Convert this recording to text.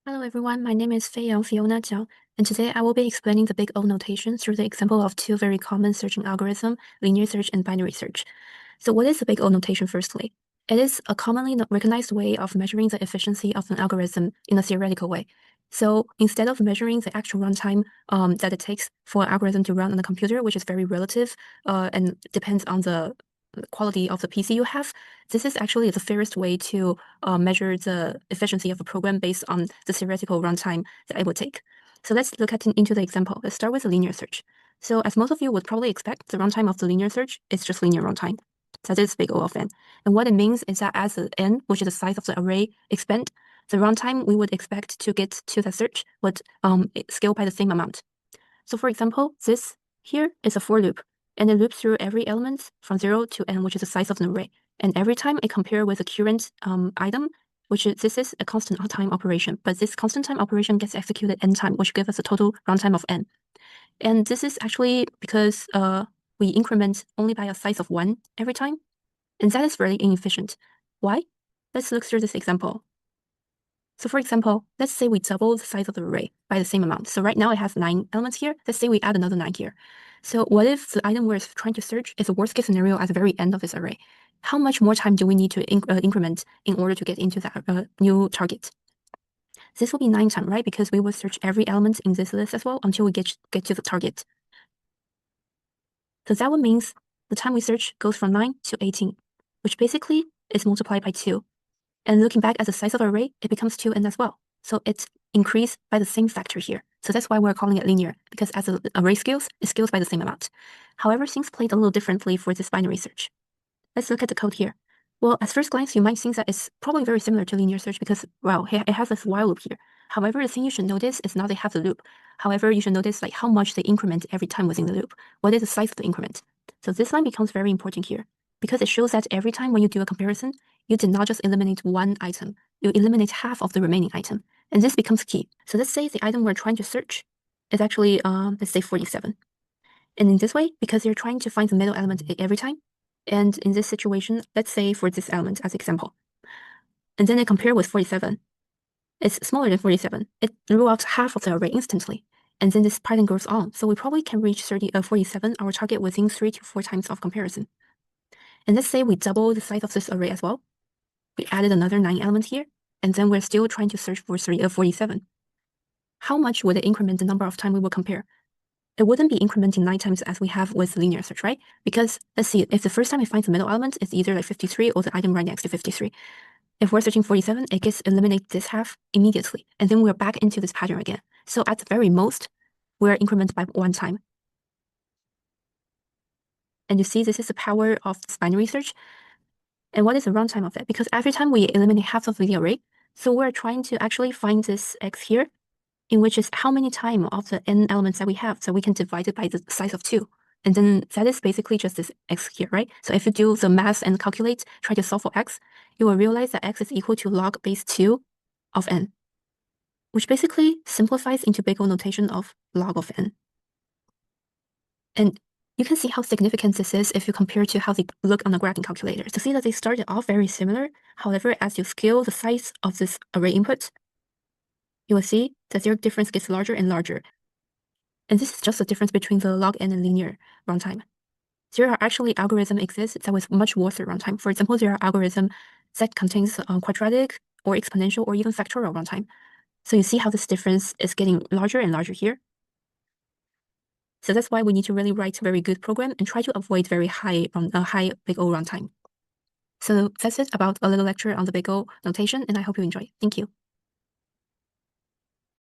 Hello everyone, my name is Feiyang Fiona Jiang, and today I will be explaining the Big O notation through the example of two very common searching algorithms, linear search and binary search. So what is the Big O notation firstly? It is a commonly recognized way of measuring the efficiency of an algorithm in a theoretical way. So instead of measuring the actual runtime that it takes for an algorithm to run on a computer, which is very relative and depends on the quality of the PC you have, this is actually the fairest way to measure the efficiency of a program based on the theoretical runtime that it would take. So let's look into the example. Let's start with a linear search. So as most of you would probably expect, the runtime of the linear search is just linear runtime. That is big O of n. And what it means is that as the n, which is the size of the array, expand, the runtime we would expect to get to the search would scale by the same amount. So for example, this here is a for loop, and it loops through every element from 0 to n, which is the size of an array. And every time it compares with the current item, this is a constant time operation, but this constant time operation gets executed n time, which gives us a total runtime of n. And this is actually because we increment only by a size of 1 every time, and that is very inefficient. Why? Let's look through this example. So for example, let's say we double the size of the array by the same amount. So right now it has 9 elements here. Let's say we add another 9 here. So what if the item we're trying to search is a worst case scenario at the very end of this array? How much more time do we need to increment in order to get into that new target? This will be 9 times, right? Because we will search every element in this list as well until we get to the target. So that one means the time we search goes from 9 to 18, which basically is multiplied by 2. And looking back at the size of the array, it becomes 2n as well. So it's increased by the same factor here. So that's why we're calling it linear, because as the array scales, it scales by the same amount. However, things played a little differently for this binary search. Let's look at the code here. Well, at first glance, you might think that it's probably very similar to linear search because, well, it has this while loop here. However, the thing you should notice is not they have the loop. However, you should notice like how much they increment every time within the loop. What is the size of the increment? So this line becomes very important here because it shows that every time when you do a comparison, you did not just eliminate one item, you eliminate half of the remaining item. And this becomes key. So let's say the item we're trying to search is actually, let's say 47. And in this way, because you're trying to find the middle element every time, and in this situation, let's say for this element as example, and then I compare with 47. It's smaller than 47. It threw out half of the array instantly. And then this pattern goes on. So we probably can reach 47, our target, within 3 to 4 times of comparison. And let's say we double the size of this array as well. We added another 9 elements here, and then we're still trying to search for 47. How much would it increment the number of times we will compare? It wouldn't be incrementing 9 times as we have with linear search, right? Because let's see, if the first time it finds the middle element, it's either like 53 or the item right next to 53. If we're searching 47, it gets eliminate this half immediately, and then we're back into this pattern again. So at the very most, we're incremented by 1 time. And you see, this is the power of this binary search. And what is the runtime of that? Because every time we eliminate half of the array, so we're trying to actually find this x here, in which is how many times of the n elements that we have, so we can divide it by the size of 2. And then that is basically just this x here, right? So if you do the math and calculate, try to solve for x, you will realize that x is equal to log base 2 of n, which basically simplifies into Big O notation of log of n. And you can see how significant this is if you compare to how they look on the graphing calculator. To see that they started off very similar, however, as you scale the size of this array input, you will see that their difference gets larger and larger. And this is just the difference between the log n and linear runtime. There are actually algorithms exist that with much worse runtime. For example, there are algorithms that contains quadratic or exponential or even factorial runtime. So you see how this difference is getting larger and larger here. So that's why we need to really write a very good program and try to avoid very high Big O runtime. So that's it about a little lecture on the Big O notation, and I hope you enjoy. Thank you.